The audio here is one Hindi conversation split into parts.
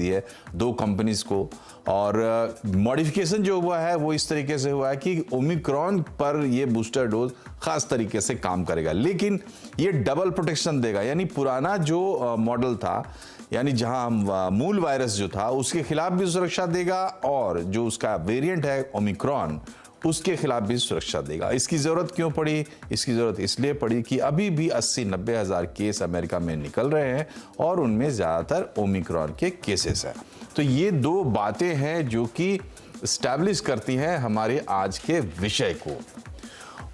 दी है 2 कंपनीज को, और मॉडिफिकेशन जो हुआ है वो इस तरीके से हुआ है कि ओमिक्रॉन पर ये बूस्टर डोज खास तरीके से काम करेगा, लेकिन ये डबल प्रोटेक्शन देगा। यानी पुराना जो मॉडल था, यानी जहां मूल वायरस जो था उसके खिलाफ भी सुरक्षा देगा, और जो उसका वेरिएंट है ओमिक्रॉन उसके खिलाफ भी सुरक्षा देगा। इसकी जरूरत क्यों पड़ी? इसकी जरूरत इसलिए पड़ी कि अभी भी 80-90 हज़ार केस अमेरिका में निकल रहे हैं और उनमें ज्यादातर ओमिक्रॉन के केसेस हैं। तो ये 2 बातें हैं जो कि स्टैब्लिश करती हैं हमारे आज के विषय को।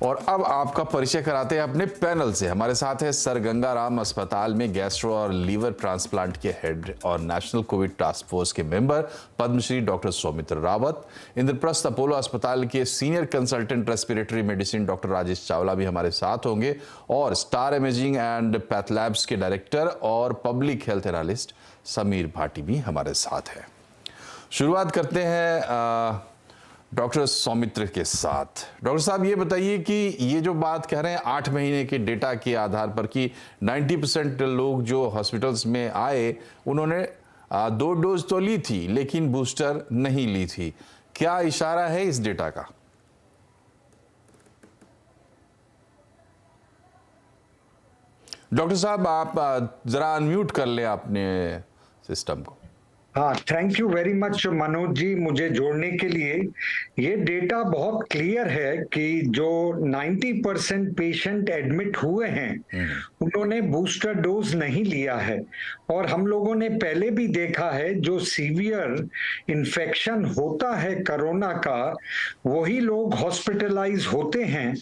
और अब आपका परिचय कराते हैं अपने पैनल से। हमारे साथ है सर गंगाराम अस्पताल में गैस्ट्रो और लीवर ट्रांसप्लांट के हेड और नेशनल कोविड टास्क फोर्स के मेंबर पद्मश्री डॉक्टर सौमित्र रावत। इंद्रप्रस्थ अपोलो अस्पताल के senior consultant respiratory medicine doctor Rajesh Chawla भी हमारे साथ होंगे, और स्टार इमेजिंग एंड पैथलैब्स के डायरेक्टर और public health analyst Sameer Bhati भी हमारे साथ है। शुरुआत करते हैं डॉक्टर सौमित्र के साथ। डॉक्टर साहब, ये बताइए कि ये जो बात कह रहे हैं 8 महीने के डेटा के आधार पर कि 90% लोग जो हॉस्पिटल्स में आए उन्होंने 2 डोज तो ली थी लेकिन बूस्टर नहीं ली थी, क्या इशारा है इस डेटा का? डॉक्टर साहब, आप जरा अनम्यूट कर लें अपने सिस्टम को। हाँ, thank you very much Manoj ji, मुझे जोड़ने के लिए। ये डेटा बहुत क्लियर है कि जो 90% पेशेंट एडमिट हुए हैं उन्होंने बूस्टर डोज नहीं लिया है, और हम लोगों ने पहले भी देखा है जो सीवियर इन्फेक्शन होता है कोरोना का वही लोग हॉस्पिटलाइज होते हैं,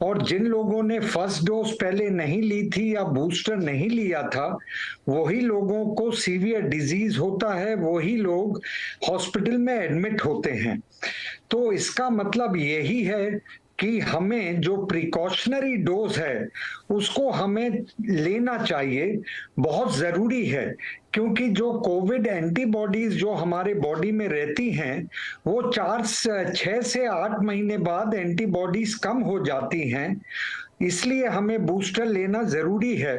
और जिन लोगों ने फर्स्ट डोज पहले नहीं ली थी या बूस्टर नहीं लिया था वही लोगों को सीवियर डिजीज होता है, वही लोग हॉस्पिटल में एडमिट होते हैं। तो इसका मतलब यही है कि हमें जो प्रिकॉशनरी डोज है उसको हमें लेना चाहिए, बहुत जरूरी है, क्योंकि जो कोविड एंटीबॉडीज जो हमारे बॉडी में रहती हैं वो 6 से 8 महीने बाद एंटीबॉडीज कम हो जाती हैं, इसलिए हमें बूस्टर लेना जरूरी है।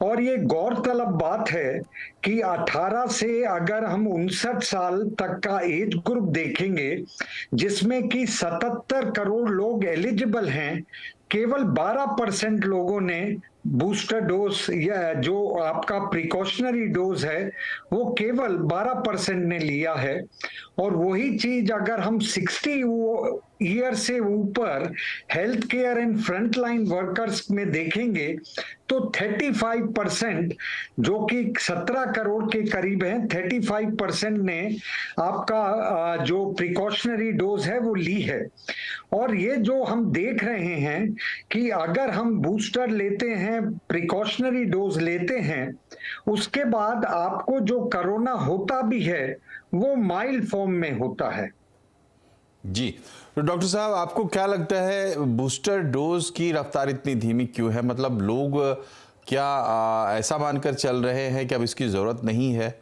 और ये गौरतलब बात है कि 18 से अगर हम 59 साल तक का एज ग्रुप देखेंगे जिसमें कि 77 करोड़ लोग एलिजिबल हैं, केवल 12% लोगों ने बूस्टर डोज या जो आपका प्रिकॉशनरी डोज है वो केवल 12% ने लिया है। और वही चीज अगर हम 60 ईयर से ऊपर health care and frontline workers में देखेंगे तो 35%, जो कि 17 करोड़ के करीब है, 35% ने आपका जो प्रिकॉशनरी डोज है वो ली है। और ये जो हम देख रहे हैं कि अगर हम बूस्टर लेते हैं, प्रिकॉशनरी डोज लेते हैं, उसके बाद आपको जो कोरोना होता भी है वो माइल्ड फॉर्म में होता है। जी, तो डॉक्टर साहब, आपको क्या लगता है बूस्टर डोज की रफ्तार इतनी धीमी क्यों है? मतलब लोग क्या ऐसा मानकर चल रहे हैं कि अब इसकी जरूरत नहीं है?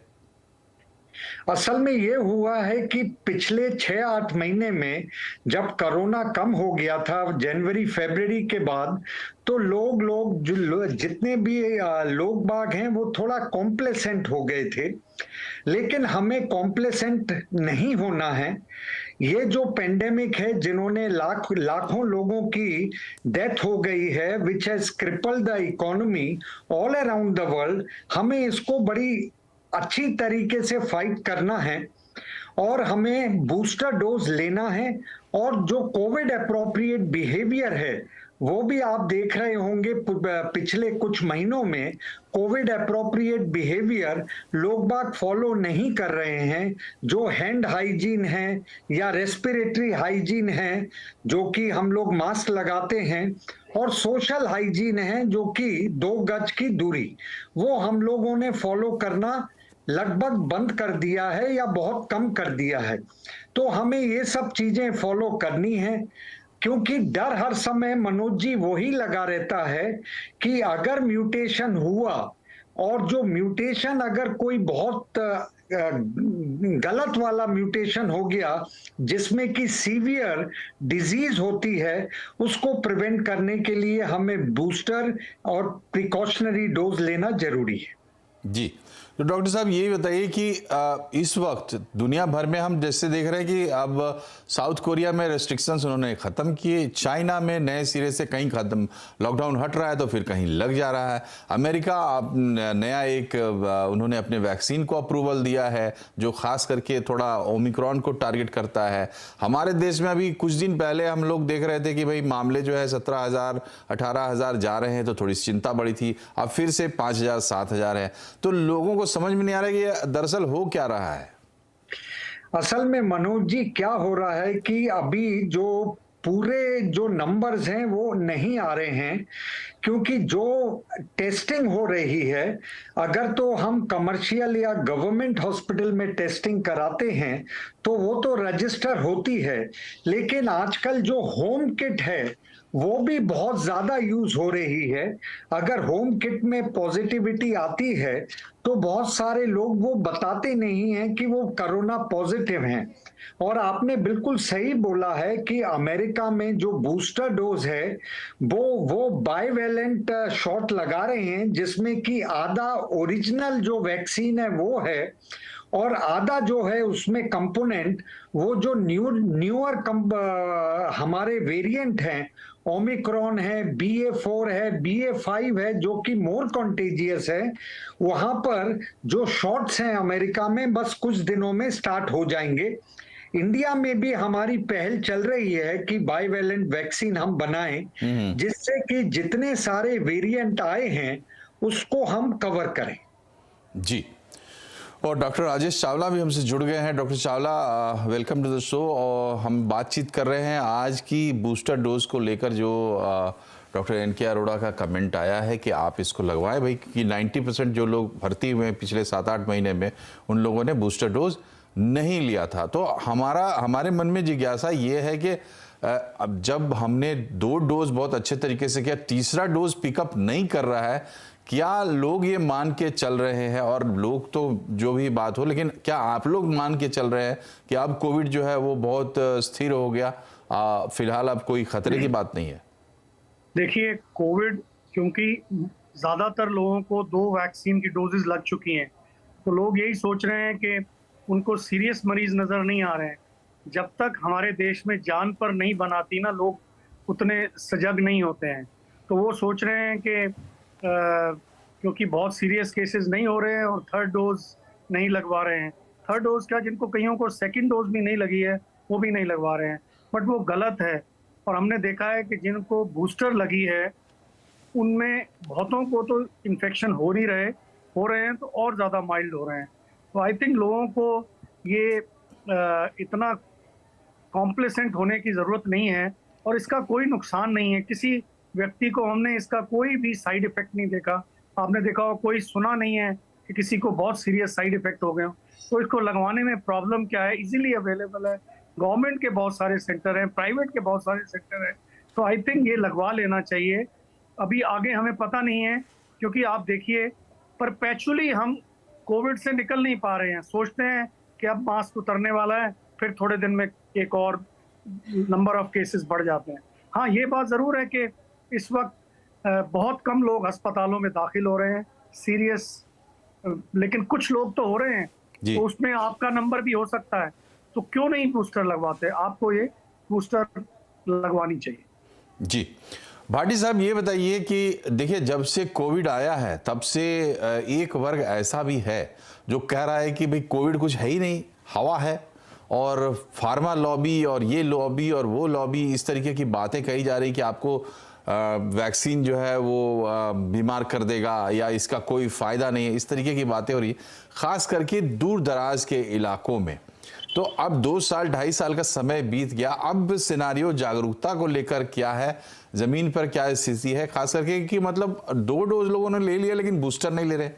असल में ये हुआ है कि पिछले 6-8 महीने में जब कोरोना कम हो गया था जनवरी फरवरी के बाद, तो लोग जितने भी लोग बाग हैं वो थोड़ा कॉम्प्लेसेंट हो गए थे, लेकिन हमें कॉम्प्लेसेंट नहीं होना है। ये जो पेंडेमिक है जिन्होंने लाखों लोगों की डेथ हो गई है, which has crippled the economy all around the world, हमें इसको बड़ी अच्छी तरीके से फाइट करना है और हमें बूस्टर डोज लेना है। और जो कोविड अप्रोप्रिएट बिहेवियर है वो भी आप देख रहे होंगे पिछले कुछ महीनों में कोविड अप्रोप्रिएट बिहेवियर लोग बाग फॉलो नहीं कर रहे हैं। जो हैंड हाइजीन है या रेस्पिरेटरी हाइजीन है, जो कि हम लोग मास्क लगाते हैं, और सोशल हाइजीन है जो कि 2 गज की दूरी, वो हम लोगों ने फॉलो करना लगभग बंद कर दिया है या बहुत कम कर दिया है। तो हमें ये सब चीजें फॉलो करनी है, क्योंकि डर हर समय मनोज जी वही लगा रहता है कि अगर म्यूटेशन हुआ, और जो म्यूटेशन अगर कोई बहुत गलत वाला म्यूटेशन हो गया जिसमें कि सीवियर डिजीज होती है, उसको प्रिवेंट करने के लिए हमें बूस्टर और प्रिकॉशनरी डोज लेना जरूरी है। जी, तो डॉक्टर साहब ये बताइए कि इस वक्त दुनिया भर में हम जैसे देख रहे हैं कि अब साउथ कोरिया में रेस्ट्रिक्शंस उन्होंने ख़त्म किए, चाइना में नए सिरे से कहीं ख़त्म लॉकडाउन हट रहा है तो फिर कहीं लग जा रहा है, अमेरिका नया एक उन्होंने अपने वैक्सीन को अप्रूवल दिया है जो ख़ास करके थोड़ा ओमिक्रॉन को टारगेट करता है। हमारे देश में अभी कुछ दिन पहले हम लोग देख रहे थे कि भाई मामले जो है 17,000 18,000 जा रहे हैं तो थोड़ी चिंता बढ़ी थी, अब फिर से 5,000 7,000 है। तो लोगों को समझ में नहीं आ रहा कि ये दरअसल हो क्या रहा है। असल में मनोज जी क्या हो रहा है कि अभी जो पूरे जो नंबर्स हैं वो नहीं आ रहे हैं, क्योंकि जो टेस्टिंग हो रही है, अगर तो हम कमर्शियल या गवर्नमेंट हॉस्पिटल में टेस्टिंग कराते हैं तो वो तो रजिस्टर होती है, लेकिन आजकल जो होम किट है वो भी बहुत ज्यादा यूज हो रही है। अगर होम किट में पॉजिटिविटी आती है तो बहुत सारे लोग वो बताते नहीं हैं कि वो कोरोना पॉजिटिव हैं। और आपने बिल्कुल सही बोला है कि अमेरिका में जो बूस्टर डोज है वो बाइवेलेंट शॉट लगा रहे हैं, जिसमें कि आधा ओरिजिनल जो वैक्सीन है वो है और आधा जो है उसमें कंपोनेंट वो जो न्यूअर हमारे वेरिएंट हैं, ओमिक्रॉन है, BA.4 है, BA.5 है जो कि मोर कॉन्टेजियस है, वहां पर जो शॉट्स हैं अमेरिका में बस कुछ दिनों में स्टार्ट हो जाएंगे। इंडिया में भी हमारी पहल चल रही है कि बाइवेलेंट वैक्सीन हम बनाएं जिससे कि जितने सारे वेरिएंट आए हैं उसको हम कवर करें। जी, और डॉक्टर राजेश चावला भी हमसे जुड़ गए हैं। Doctor Chawla, welcome to the show. और हम बातचीत कर रहे हैं आज की बूस्टर डोज को लेकर, जो डॉक्टर NK अरोड़ा का कमेंट आया है कि आप इसको लगवाएं भाई, कि 90% जो लोग भर्ती हुए हैं पिछले 7-8 महीने में उन लोगों ने बूस्टर डोज नहीं लिया था। तो हमारे मन में जिज्ञासा ये है कि अब जब हमने 2 डोज बहुत अच्छे तरीके से किया, तीसरा डोज पिकअप नहीं कर रहा है, क्या लोग ये मान के चल रहे हैं, और लोग तो जो भी बात हो, लेकिन क्या आप लोग मान के चल रहे हैं कि अब कोविड जो है वो बहुत स्थिर हो गया, फिलहाल अब कोई खतरे की बात नहीं है? देखिए, कोविड क्योंकि ज़्यादातर लोगों को 2 वैक्सीन की डोजेस लग चुकी हैं, तो लोग यही सोच रहे हैं कि उनको सीरियस मरीज नज़र नहीं आ रहे हैं। जब तक हमारे देश में जान पर नहीं बनाती ना, लोग उतने सजग नहीं होते हैं। तो वो सोच रहे हैं कि क्योंकि बहुत सीरियस केसेस नहीं हो रहे हैं और 3rd डोज नहीं लगवा रहे हैं। 3rd डोज क्या, जिनको कईयों को 2nd डोज भी नहीं लगी है वो भी नहीं लगवा रहे हैं, बट वो गलत है। और हमने देखा है कि जिनको बूस्टर लगी है उनमें बहुतों को तो इन्फेक्शन हो रहे हैं तो और ज़्यादा माइल्ड हो रहे हैं। तो आई थिंक लोगों को ये इतना कॉम्प्लेसेंट होने की ज़रूरत नहीं है, और इसका कोई नुकसान नहीं है। किसी व्यक्ति को हमने इसका कोई भी साइड इफेक्ट नहीं देखा। आपने देखा हो, कोई सुना नहीं है कि किसी को बहुत सीरियस साइड इफेक्ट हो गए हो। तो इसको लगवाने में प्रॉब्लम क्या है, इजीली अवेलेबल है, गवर्नमेंट के बहुत सारे सेंटर हैं, प्राइवेट के बहुत सारे सेंटर हैं। तो आई थिंक ये लगवा लेना चाहिए। अभी आगे हमें पता नहीं है, क्योंकि आप देखिए परपेचुअली हम कोविड से निकल नहीं पा रहे हैं। सोचते हैं कि अब मास्क उतरने वाला है, फिर थोड़े दिन में एक और नंबर ऑफ केसेस बढ़ जाते हैं। हाँ, ये बात ज़रूर है कि इस वक्त बहुत कम लोग अस्पतालों में दाखिल हो रहे हैं सीरियस, लेकिन कुछ लोग तो हो रहे हैं, तो उसमें आपका नंबर भी हो सकता है। तो क्यों नहीं बूस्टर लगवाते? आपको ये बूस्टर लगवानी चाहिए। जी, भाटी साहब ये बताइए कि देखिए, जब से कोविड आया है तब से एक वर्ग ऐसा भी है जो कह रहा है कि भाई कोविड कुछ है ही नहीं, हवा है, और फार्मा लॉबी और ये लॉबी और वो लॉबी, इस तरीके की बातें कही जा रही कि आपको वैक्सीन जो है वो बीमार कर देगा या इसका कोई फ़ायदा नहीं है, इस तरीके की बातें हो रही, ख़ास करके दूर दराज के इलाकों में। तो अब 2 साल 2.5 साल का समय बीत गया, अब सिनारियो जागरूकता को लेकर क्या है, ज़मीन पर क्या स्थिति है, खास करके कि मतलब 2 डोज लोगों ने ले लिया लेकिन बूस्टर नहीं ले रहे?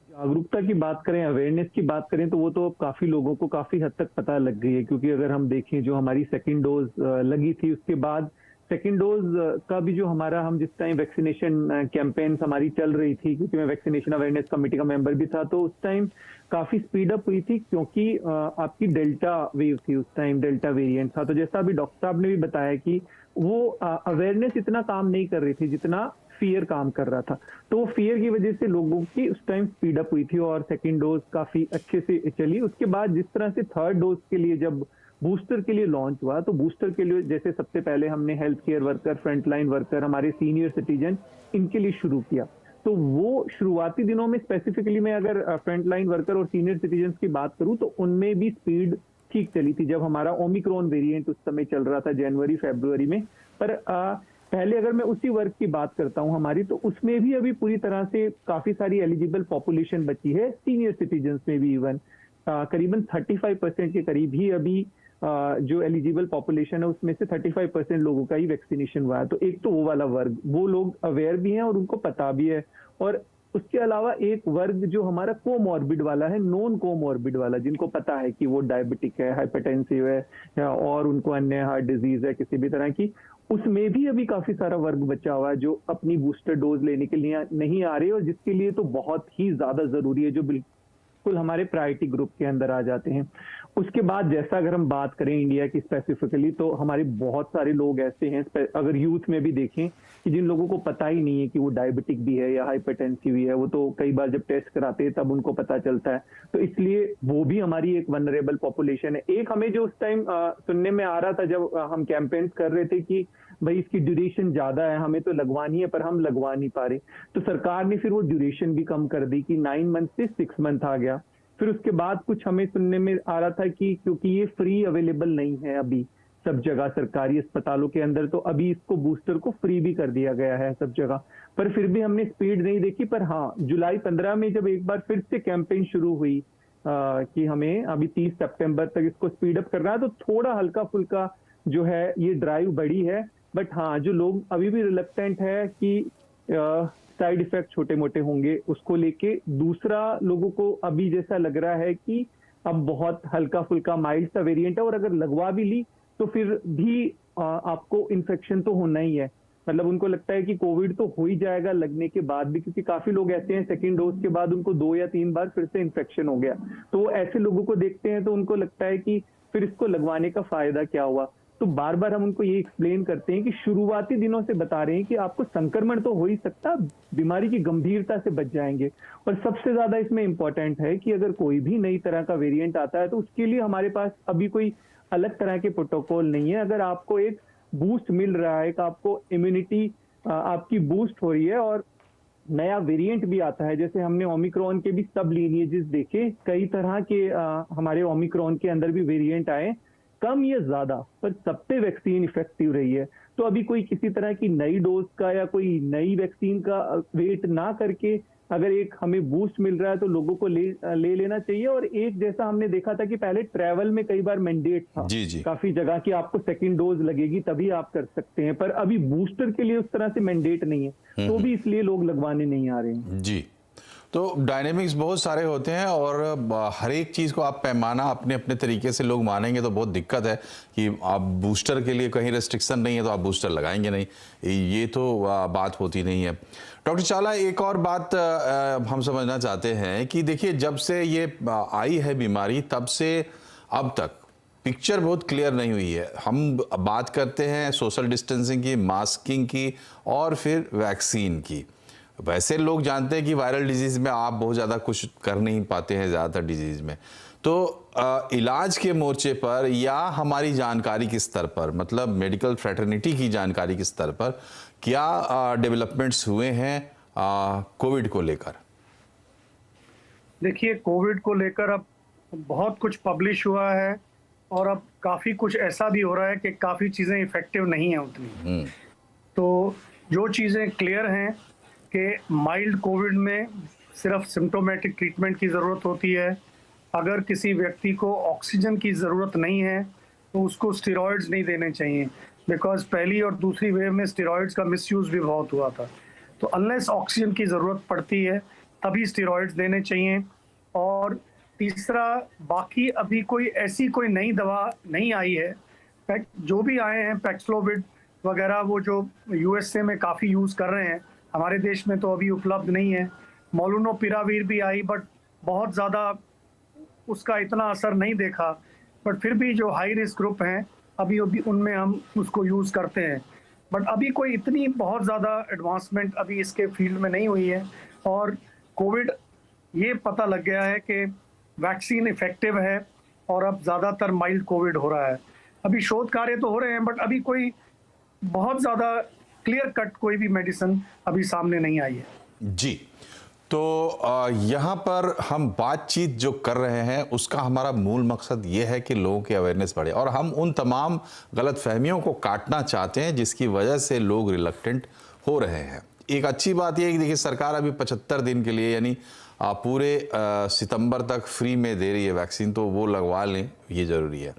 जागरूकता की बात करें, अवेयरनेस की बात करें, तो वो तो काफी लोगों को काफी हद तक पता लग गई है। क्योंकि अगर हम देखें, जो हमारी 2nd डोज लगी थी, उसके बाद 2nd डोज का भी जो हमारा, हम जिस टाइम वैक्सीनेशन कैंपेन्स हमारी चल रही थी, क्योंकि मैं वैक्सीनेशन अवेयरनेस कमेटी का मेंबर भी था, तो उस टाइम काफी स्पीड अप हुई थी, क्योंकि आपकी डेल्टा वेव थी उस टाइम, डेल्टा वेरिएंट था। तो जैसा अभी डॉक्टर साहब ने भी बताया कि वो अवेयरनेस इतना काम नहीं कर रही थी जितना फियर काम कर रहा था। तो फियर की वजह से लोगों की उस टाइम स्पीड अप हुई थी और सेकेंड डोज काफी अच्छे से चली। उसके बाद जिस तरह से थर्ड डोज के लिए जब बूस्टर के लिए लॉन्च हुआ, तो बूस्टर के लिए जैसे सबसे पहले हमने health care worker, frontline worker, हमारे सीनियर सिटीजन, इनके लिए शुरू किया। तो वो शुरुआती दिनों में स्पेसिफिकली मैं अगर फ्रंटलाइन वर्कर और सीनियर सिटीजन की बात करूं तो उनमें भी स्पीड ठीक चली थी जब हमारा ओमिक्रॉन वेरिएंट उस समय चल रहा था जनवरी फरवरी में। पर पहले अगर मैं उसी वर्ग की बात करता हूं हमारी, तो उसमें भी अभी पूरी तरह से काफी सारी एलिजिबल पॉपुलेशन बची है, सीनियर सिटीजन में भी इवन करीबन 35% के करीब ही अभी जो एलिजिबल पॉपुलेशन है उसमें से 35% लोगों का ही वैक्सीनेशन हुआ है। तो एक तो वो वाला वर्ग, वो लोग अवेयर भी हैं और उनको पता भी है। और उसके अलावा एक वर्ग जो हमारा कोमॉर्बिड वाला है, नॉन कोमॉर्बिड वाला, जिनको पता है कि वो डायबिटिक है, हाइपरटेंसिव है और उनको अन्य हार्ट डिजीज है किसी भी तरह की, उसमें भी अभी काफी सारा वर्ग बचा हुआ है जो अपनी बूस्टर डोज लेने के लिए नहीं आ रहे और जिसके लिए तो बहुत ही ज्यादा जरूरी है, जो बिल्कुल हमारे प्रायोरिटी ग्रुप के अंदर आ जाते हैं। उसके बाद जैसा अगर हम बात करें इंडिया की स्पेसिफिकली, तो हमारे बहुत सारे लोग ऐसे हैं, अगर यूथ में भी देखें, कि जिन लोगों को पता ही नहीं है कि वो डायबिटिक भी है या हाइपरटेंसिव भी है। वो तो कई बार जब टेस्ट कराते हैं तब उनको पता चलता है। तो इसलिए वो भी हमारी एक वनरेबल पॉपुलेशन है। एक हमें जो उस टाइम सुनने में आ रहा था जब हम कैंपेन्स कर रहे थे कि भाई इसकी ड्यूरेशन ज्यादा है, हमें तो लगवानी है, पर हम लगवा नहीं पा रहे, तो सरकार ने फिर वो ड्यूरेशन भी कम कर दी कि 9 मंथ से 6 मंथ आ गया। फिर उसके बाद कुछ हमें सुनने में आ रहा था कि क्योंकि ये फ्री अवेलेबल नहीं है अभी सब जगह सरकारी अस्पतालों के अंदर, तो अभी इसको बूस्टर को फ्री भी कर दिया गया है सब जगह। पर फिर भी हमने स्पीड नहीं देखी। पर हाँ, जुलाई 15 में जब एक बार फिर से कैंपेन शुरू हुई कि हमें अभी 30 सितंबर तक इसको स्पीड अप करना है, तो थोड़ा हल्का फुल्का जो है ये ड्राइव बढ़ी है। बट हाँ, जो लोग अभी भी रिलक्टेंट है कि साइड इफेक्ट छोटे मोटे होंगे, उसको लेके दूसरा लोगों को अभी जैसा लग रहा है कि अब बहुत हल्का फुल्का माइल्ड सा वेरिएंट है और अगर लगवा भी ली तो फिर भी आपको इन्फेक्शन तो होना ही है। मतलब उनको लगता है कि कोविड तो हो ही जाएगा लगने के बाद भी, क्योंकि काफी लोग ऐसे हैं सेकेंड डोज के बाद उनको 2 या 3 बार फिर से इन्फेक्शन हो गया। तो ऐसे लोगों को देखते हैं तो उनको लगता है कि फिर इसको लगवाने का फायदा क्या हुआ। तो बार बार हम उनको ये एक्सप्लेन करते हैं कि शुरुआती दिनों से बता रहे हैं कि आपको संक्रमण तो हो ही सकता, बीमारी की गंभीरता से बच जाएंगे। और सबसे ज्यादा इसमें इंपॉर्टेंट है कि अगर कोई भी नई तरह का वेरिएंट आता है तो उसके लिए हमारे पास अभी कोई अलग तरह के प्रोटोकॉल नहीं है। अगर आपको एक बूस्ट मिल रहा है, कि आपको इम्यूनिटी आपकी बूस्ट हो रही है और नया वेरिएंट भी आता है, जैसे हमने ओमिक्रॉन के भी सब लीनिएजेस देखे, कई तरह के हमारे ओमिक्रॉन के अंदर भी वेरिएंट आए, कम या ज्यादा, पर सबसे वैक्सीन इफेक्टिव रही है। तो अभी कोई किसी तरह की नई डोज का या कोई नई वैक्सीन का वेट ना करके अगर एक हमें बूस्ट मिल रहा है तो लोगों को ले लेना चाहिए। और एक जैसा हमने देखा था कि पहले ट्रैवल में कई बार मैंडेट था जी। काफी जगह कि आपको सेकंड डोज लगेगी तभी आप कर सकते हैं, पर अभी बूस्टर के लिए उस तरह से मैंडेट नहीं है, तो भी इसलिए लोग लगवाने नहीं आ रहे हैं। जी, तो डायनेमिक्स बहुत सारे होते हैं और हर एक चीज़ को आप पैमाना अपने अपने तरीके से लोग मानेंगे तो बहुत दिक्कत है कि आप बूस्टर के लिए कहीं रेस्ट्रिक्शन नहीं है तो आप बूस्टर लगाएंगे नहीं, ये तो बात होती नहीं है। डॉक्टर चावला, एक और बात हम समझना चाहते हैं कि देखिए, जब से ये आई है बीमारी तब से अब तक पिक्चर बहुत क्लियर नहीं हुई है। हम बात करते हैं सोशल डिस्टेंसिंग की, मास्किंग की और फिर वैक्सीन की। वैसे लोग जानते हैं कि वायरल डिजीज़ में आप बहुत ज़्यादा कुछ कर नहीं पाते हैं ज़्यादातर डिजीज़ में। तो इलाज के मोर्चे पर या हमारी जानकारी के स्तर पर, मतलब मेडिकल फ्रेटर्निटी की जानकारी के स्तर पर क्या डेवलपमेंट्स हुए हैं कोविड को लेकर? देखिए, कोविड को लेकर अब बहुत कुछ पब्लिश हुआ है और अब काफ़ी कुछ ऐसा भी हो रहा है कि काफ़ी चीज़ें इफ़ेक्टिव नहीं हैं उतनी। तो जो चीज़ें क्लियर हैं कि माइल्ड कोविड में सिर्फ सिम्टोमेटिक ट्रीटमेंट की ज़रूरत होती है। अगर किसी व्यक्ति को ऑक्सीजन की ज़रूरत नहीं है तो उसको स्टेरॉइड्स नहीं देने चाहिए, बिकॉज पहली और दूसरी वेव में स्टेरॉइड्स का मिसयूज़ भी बहुत हुआ था। तो अनलेस ऑक्सीजन की ज़रूरत पड़ती है तभी स्टेरॉइड्स देने चाहिए। और तीसरा, बाकी अभी कोई ऐसी कोई नई दवा नहीं आई है। जो भी आए हैं पैक्सलोविड वगैरह, वो जो यूएसए में काफ़ी यूज़ कर रहे हैं, हमारे देश में तो अभी उपलब्ध नहीं है। मोलुनोपिरावीर भी आई, बट बहुत ज़्यादा उसका इतना असर नहीं देखा। बट फिर भी जो हाई रिस्क ग्रुप हैं अभी उनमें हम उसको यूज़ करते हैं। बट अभी कोई इतनी बहुत ज़्यादा एडवांसमेंट अभी इसके फील्ड में नहीं हुई है। और कोविड ये पता लग गया है कि वैक्सीन इफेक्टिव है और अब ज़्यादातर माइल्ड कोविड हो रहा है। अभी शोध कार्य तो हो रहे हैं, बट अभी कोई बहुत ज़्यादा क्लियर कट कोई भी मेडिसिन अभी सामने नहीं आई है। जी, तो यहाँ पर हम बातचीत जो कर रहे हैं उसका हमारा मूल मकसद ये है कि लोगों की अवेयरनेस बढ़े और हम उन तमाम गलत फहमियों को काटना चाहते हैं जिसकी वजह से लोग रिलक्टेंट हो रहे हैं। एक अच्छी बात यह है कि देखिए सरकार अभी 75 दिन के लिए यानी पूरे सितंबर तक फ्री में दे रही है वैक्सीन, तो वो लगवा लें, ये ज़रूरी है।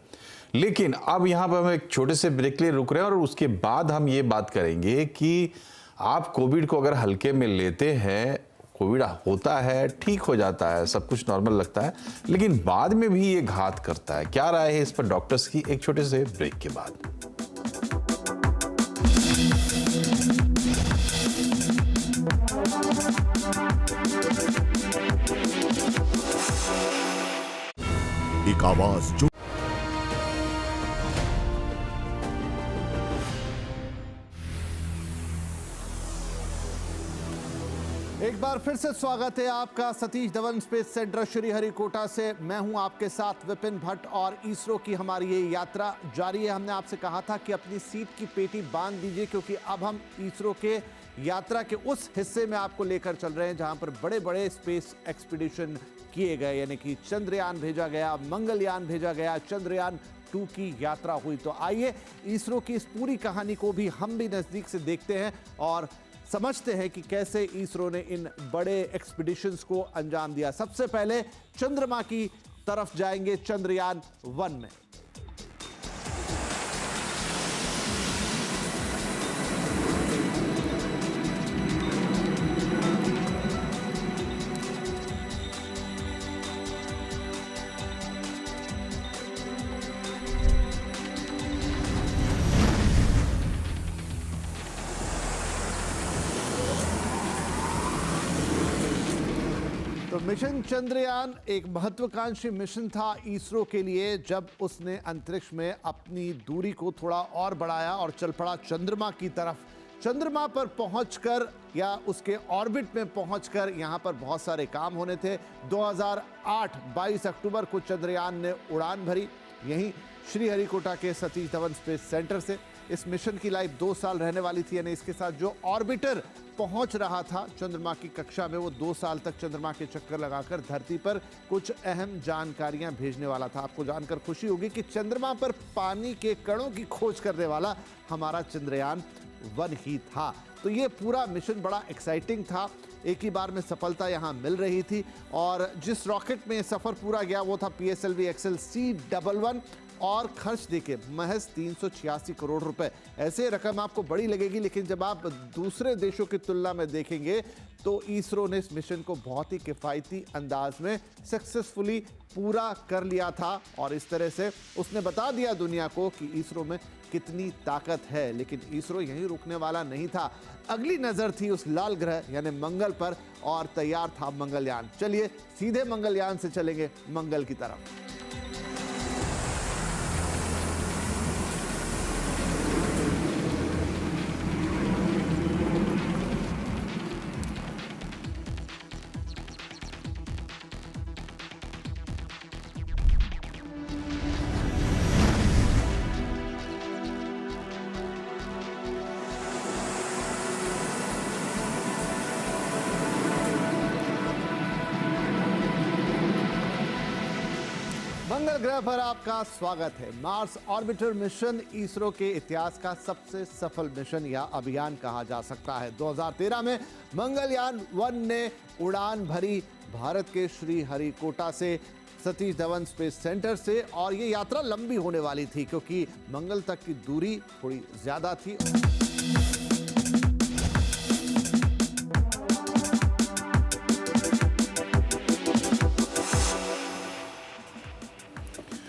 लेकिन अब यहाँ पर हम एक छोटे से ब्रेक के लिए रुक रहे हैं और उसके बाद हम ये बात करेंगे कि आप कोविड को अगर हल्के में लेते हैं, कोविड होता है, ठीक हो जाता है, सब कुछ नॉर्मल लगता है, लेकिन बाद में भी ये घात करता है। क्या राय है इस पर डॉक्टर्स की, एक छोटे से ब्रेक के बाद। एक आवाज जो एक बार फिर से स्वागत है आपका सतीश धवन स्पेस सेंटर श्रीहरिकोटा से। मैं हूं आपके साथ विपिन भट्ट और इसरो की हमारी ये यात्रा जारी है। हमने आपसे कहा था कि अपनी सीट की पेटी बांध दीजिए क्योंकि अब हम इसरो के यात्रा के उस हिस्से में आपको लेकर चल रहे हैं जहां पर बड़े बड़े स्पेस एक्सपीडिशन किए गए, यानी कि चंद्रयान भेजा गया, मंगलयान भेजा गया, चंद्रयान 2 की यात्रा हुई। तो आइए इसरो की इस पूरी कहानी को भी हम भी नजदीक से देखते हैं और समझते हैं कि कैसे इसरो ने इन बड़े एक्सपीडिशंस को अंजाम दिया। सबसे पहले चंद्रमा की तरफ जाएंगे चंद्रयान 1 में। तो मिशन चंद्रयान एक महत्वाकांक्षी मिशन था इसरो के लिए, जब उसने अंतरिक्ष में अपनी दूरी को थोड़ा और बढ़ाया और चल पड़ा चंद्रमा की तरफ। चंद्रमा पर पहुंचकर या उसके ऑर्बिट में पहुंचकर यहां पर बहुत सारे काम होने थे। 2008 22 अक्टूबर को चंद्रयान ने उड़ान भरी यहीं श्रीहरिकोटा के सतीश धवन स्पेस सेंटर से। इस मिशन की लाइफ 2 साल रहने वाली थी, यानी इसके साथ जो ऑर्बिटर पहुंच रहा था चंद्रमा की कक्षा में वो 2 साल तक चंद्रमा के चक्कर लगाकर धरती पर कुछ अहम जानकारियां भेजने वाला था। आपको जानकर खुशी होगी कि चंद्रमा पर पानी के कणों की खोज करने वाला हमारा चंद्रयान 1 ही था। तो ये पूरा मिशन बड़ा एक्साइटिंग था, एक ही बार में सफलता यहाँ मिल रही थी। और जिस रॉकेट में सफर पूरा गया वो था PSLV XL C11 और खर्च देखिए महज 386 करोड़ रुपए। ऐसे रकम आपको बड़ी लगेगी, लेकिन जब आप दूसरे देशों की तुलना में देखेंगे तो इसरो ने इस मिशन को बहुत ही किफ़ायती अंदाज में सक्सेसफुली पूरा कर लिया था और इस तरह से उसने बता दिया दुनिया को कि इसरो में कितनी ताकत है। लेकिन इसरो यहीं रुकने वाला नहीं था, अगली नज़र थी उस लाल ग्रह यानी मंगल पर और तैयार था मंगलयान। चलिए सीधे मंगलयान से चलेंगे मंगल की तरफ। मंगल ग्रह पर आपका स्वागत है। मार्स ऑर्बिटर मिशन इसरो के इतिहास का सबसे सफल मिशन या अभियान कहा जा सकता है। 2013 में मंगलयान 1 ने उड़ान भरी भारत के श्रीहरिकोटा से सतीश धवन स्पेस सेंटर से, और ये यात्रा लंबी होने वाली थी क्योंकि मंगल तक की दूरी थोड़ी ज्यादा थी।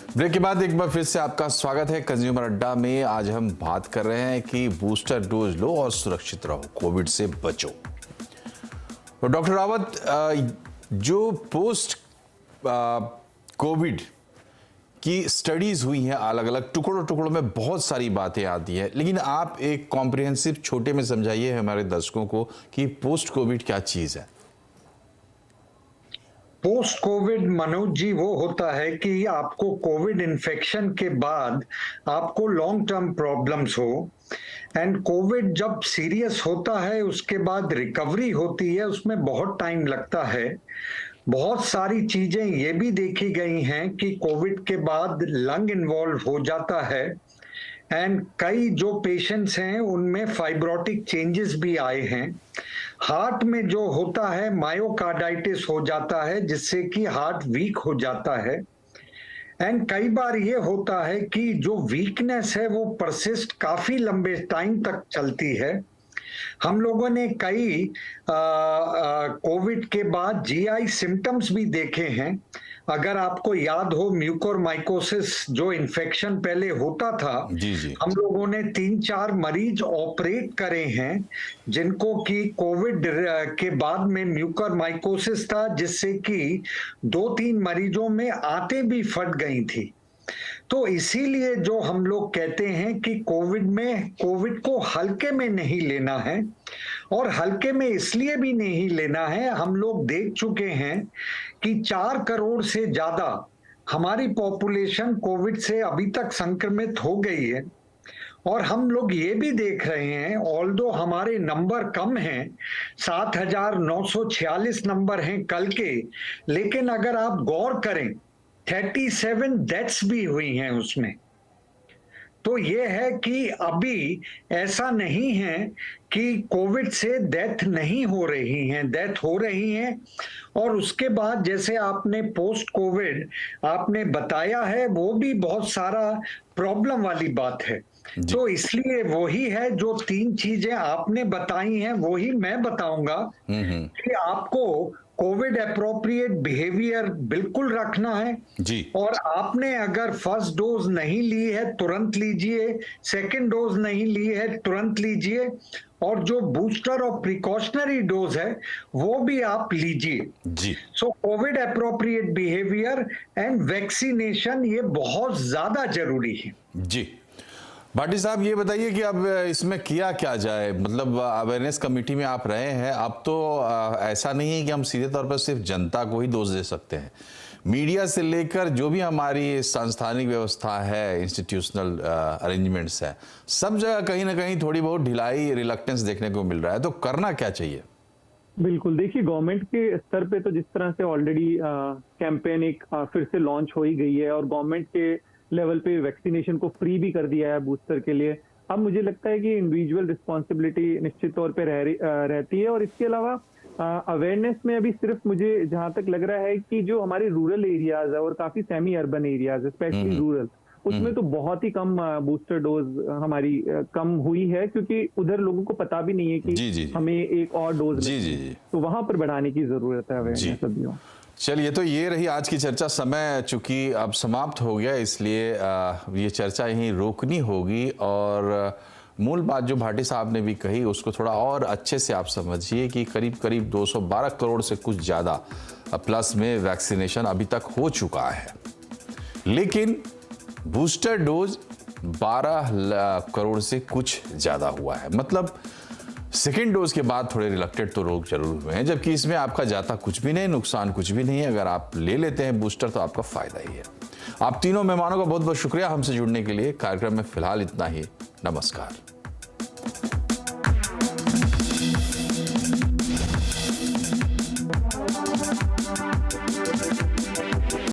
ब्रेक के बाद एक बार फिर से आपका स्वागत है कंज्यूमर अड्डा में। आज हम बात कर रहे हैं कि बूस्टर डोज लो और सुरक्षित रहो, कोविड से बचो। तो डॉक्टर रावत, जो पोस्ट कोविड कि स्टडीज हुई हैं अलग अलग टुकड़ों टुकड़ों में, बहुत सारी बातें आती हैं, लेकिन आप एक कॉम्प्रिहेंसिव छोटे में समझाइए हमारे दर्शकों को कि पोस्ट कोविड क्या चीज है। पोस्ट कोविड मनोज जी वो होता है कि आपको कोविड इन्फेक्शन के बाद आपको लॉन्ग टर्म प्रॉब्लम्स हो, एंड कोविड जब सीरियस होता है उसके बाद रिकवरी होती है, उसमें बहुत टाइम लगता है। बहुत सारी चीजें ये भी देखी गई हैं कि कोविड के बाद लंग इन्वॉल्व हो जाता है, एंड कई जो पेशेंट्स हैं उनमें फाइब्रोटिक चेंजेस भी आए हैं। हार्ट में जो होता है मायोकार्डाइटिस हो जाता है, जिससे कि हार्ट वीक हो जाता है, एंड कई बार ये होता है कि जो वीकनेस है वो परसिस्ट काफी लंबे टाइम तक चलती है। हम लोगों ने कई कोविड के बाद जीआई सिम्टम्स भी देखे हैं। अगर आपको याद हो म्यूकोरमाइकोसिस जो इन्फेक्शन पहले होता था, जी जी, हम लोगों ने 3-4 मरीज ऑपरेट करे हैं जिनको कि कोविड के बाद में म्यूकोरमाइकोसिस था, जिससे कि 2-3 मरीजों में आंतें भी फट गई थी। तो इसीलिए जो हम लोग कहते हैं कि कोविड को हल्के में नहीं लेना है, और हल्के में इसलिए भी नहीं लेना है, हम लोग देख चुके हैं कि 4 करोड़ से ज्यादा हमारी पॉपुलेशन कोविड से अभी तक संक्रमित हो गई है। और हम लोग ये भी देख रहे हैं, ऑल्दो हमारे नंबर कम हैं, 7,946 नंबर हैं कल के, लेकिन अगर आप गौर करें 37 डेथ्स भी हुई हैं उसमें। तो ये है कि अभी ऐसा नहीं है कि कोविड से डेथ नहीं हो रही हैं, डेथ हो रही हैं। और उसके बाद जैसे आपने पोस्ट कोविड आपने बताया है, वो भी बहुत सारा प्रॉब्लम वाली बात है। तो इसलिए वही है जो 3 चीजें आपने बताई हैं वही मैं बताऊंगा कि आपको कोविड एप्रोप्रिएट बिहेवियर बिल्कुल रखना है जी। और आपने अगर फर्स्ट डोज नहीं ली है तुरंत लीजिए, सेकंड डोज नहीं ली है तुरंत लीजिए, और जो बूस्टर और प्रिकॉशनरी डोज है वो भी आप लीजिए जी। So COVID appropriate behaviour and vaccination ये बहुत ज्यादा जरूरी है। जी भाटी साहब, ये बताइए कि अब इसमें किया क्या जाए, मतलब अवेयरनेस कमेटी में आप रहे हैं, अब तो ऐसा नहीं है कि हम सीधे तौर पर सिर्फ जनता को ही दोष दे सकते हैं। मीडिया से लेकर जो भी हमारी सांस्थानिक व्यवस्था है, इंस्टीट्यूशनल अरेंजमेंट्स है, सब जगह कहीं ना कहीं थोड़ी बहुत ढिलाई, रिलक्टेंस देखने को मिल रहा है। तो करना क्या चाहिए? बिल्कुल, देखिए गवर्नमेंट के स्तर पे तो जिस तरह से ऑलरेडी कैंपेन एक फिर से लॉन्च हो ही गई है और गवर्नमेंट के लेवल पे वैक्सीनेशन को फ्री भी कर दिया है बूस्टर के लिए। अब मुझे लगता है कि इंडिविजुअल रिस्पॉन्सिबिलिटी निश्चित तौर पे रहती है। और इसके अलावा अवेयरनेस में अभी सिर्फ मुझे जहां तक लग रहा है कि जो हमारे रूरल एरियाज है और काफी semi urban areas specially rural, उसमें तो बहुत ही कम बूस्टर डोज हमारी कम हुई है, क्योंकि उधर लोगों को पता भी नहीं है कि जी। हमें एक और डोज जी। तो वहां पर बढ़ाने की जरूरत है अवेयरनेस अभी। चलिए, तो ये रही आज की चर्चा। समय चूंकि अब समाप्त हो गया, इसलिए ये चर्चा यहीं रोकनी होगी। और मूल बात जो भाटी साहब ने भी कही उसको थोड़ा और अच्छे से आप समझिए कि करीब करीब 212 करोड़ से कुछ ज़्यादा प्लस में वैक्सीनेशन अभी तक हो चुका है, लेकिन बूस्टर डोज 12 करोड़ से कुछ ज़्यादा हुआ है। मतलब सेकेंड डोज के बाद थोड़े रिलक्टेड तो लोग जरूर हुए हैं, जबकि इसमें आपका जाता कुछ भी नहीं, नुकसान कुछ भी नहीं है। अगर आप ले लेते हैं बूस्टर तो आपका फायदा ही है। आप तीनों मेहमानों का बहुत बहुत शुक्रिया हमसे जुड़ने के लिए। कार्यक्रम में फिलहाल इतना ही। नमस्कार।